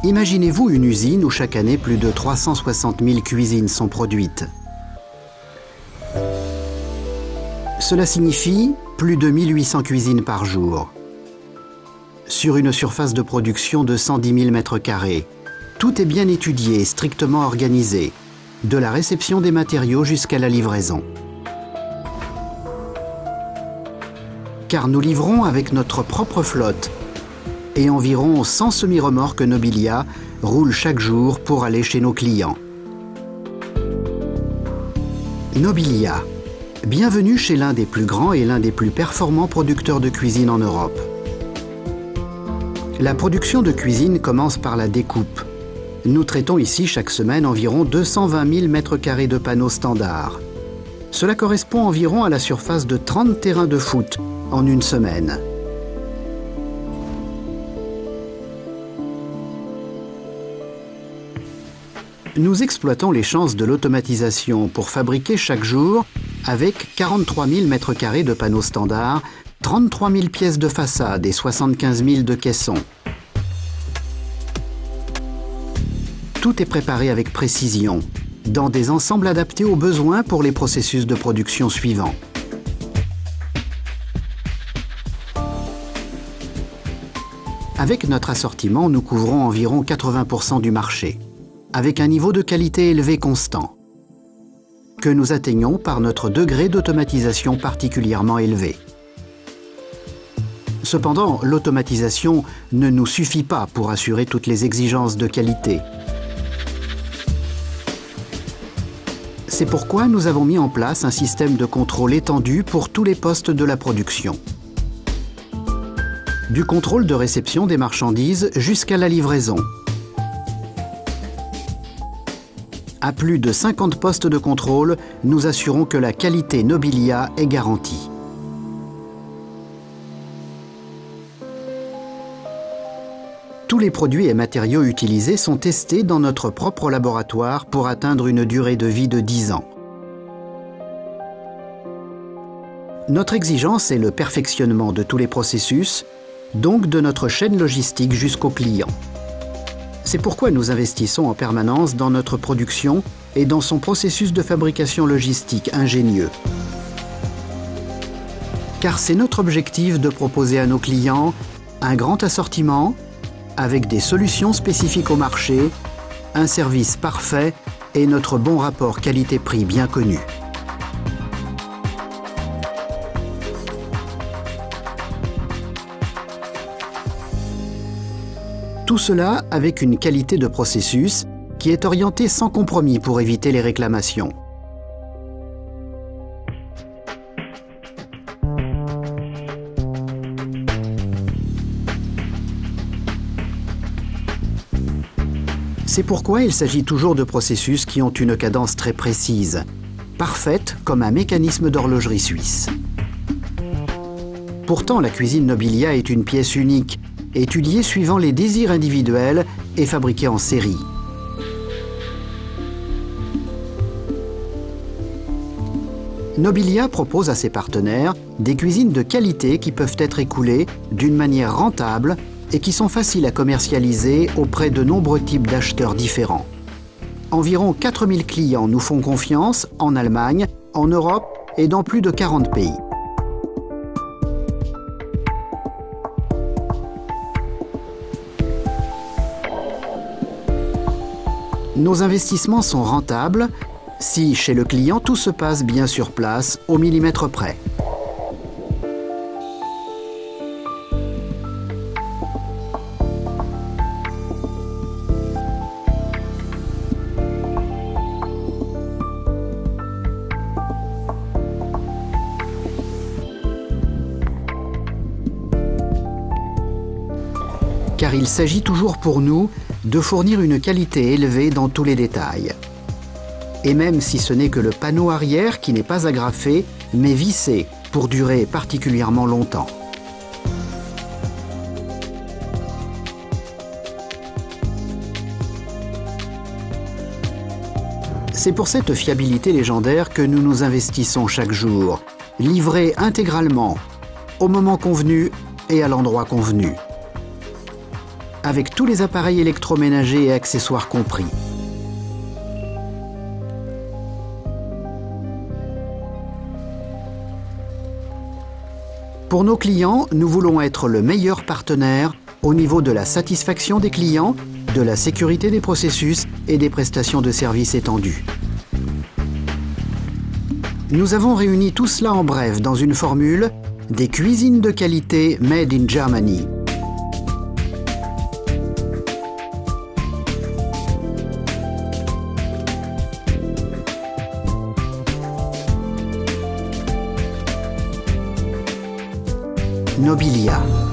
Imaginez-vous une usine où chaque année plus de 360 000 cuisines sont produites. Cela signifie plus de 1800 cuisines par jour. Sur une surface de production de 110 000 m², tout est bien étudié et strictement organisé, de la réception des matériaux jusqu'à la livraison. Car nous livrons avec notre propre flotte et environ 100 semi-remorques Nobilia roulent chaque jour pour aller chez nos clients. Nobilia, bienvenue chez l'un des plus grands et l'un des plus performants producteurs de cuisine en Europe. La production de cuisine commence par la découpe. Nous traitons ici chaque semaine environ 220 000 m² de panneaux standards. Cela correspond environ à la surface de 30 terrains de foot en une semaine. Nous exploitons les chances de l'automatisation pour fabriquer chaque jour avec 43 000 m² de panneaux standards, 33 000 pièces de façade et 75 000 de caissons. Tout est préparé avec précision, dans des ensembles adaptés aux besoins pour les processus de production suivants. Avec notre assortiment, nous couvrons environ 80% du marché, avec un niveau de qualité élevé constant, que nous atteignons par notre degré d'automatisation particulièrement élevé. Cependant, l'automatisation ne nous suffit pas pour assurer toutes les exigences de qualité. C'est pourquoi nous avons mis en place un système de contrôle étendu pour tous les postes de la production. Du contrôle de réception des marchandises jusqu'à la livraison. À plus de 50 postes de contrôle, nous assurons que la qualité Nobilia est garantie. Tous les produits et matériaux utilisés sont testés dans notre propre laboratoire pour atteindre une durée de vie de 10 ans. Notre exigence est le perfectionnement de tous les processus, donc de notre chaîne logistique jusqu'au client. C'est pourquoi nous investissons en permanence dans notre production et dans son processus de fabrication logistique ingénieux. Car c'est notre objectif de proposer à nos clients un grand assortiment, avec des solutions spécifiques au marché, un service parfait et notre bon rapport qualité-prix bien connu. Tout cela avec une qualité de processus qui est orientée sans compromis pour éviter les réclamations. C'est pourquoi il s'agit toujours de processus qui ont une cadence très précise, parfaite comme un mécanisme d'horlogerie suisse. Pourtant, la cuisine Nobilia est une pièce unique, étudiée suivant les désirs individuels et fabriquée en série. Nobilia propose à ses partenaires des cuisines de qualité qui peuvent être écoulées d'une manière rentable et qui sont faciles à commercialiser auprès de nombreux types d'acheteurs différents. Environ 4000 clients nous font confiance en Allemagne, en Europe et dans plus de 40 pays. Nos investissements sont rentables si, chez le client, tout se passe bien sur place, au millimètre près. Car il s'agit toujours pour nous de fournir une qualité élevée dans tous les détails. Et même si ce n'est que le panneau arrière qui n'est pas agrafé, mais vissé pour durer particulièrement longtemps. C'est pour cette fiabilité légendaire que nous nous investissons chaque jour, livrés intégralement, au moment convenu et à l'endroit convenu. avec tous les appareils électroménagers et accessoires compris. Pour nos clients, nous voulons être le meilleur partenaire au niveau de la satisfaction des clients, de la sécurité des processus et des prestations de services étendues. Nous avons réuni tout cela en bref dans une formule des cuisines de qualité Made in Germany. Nobilia.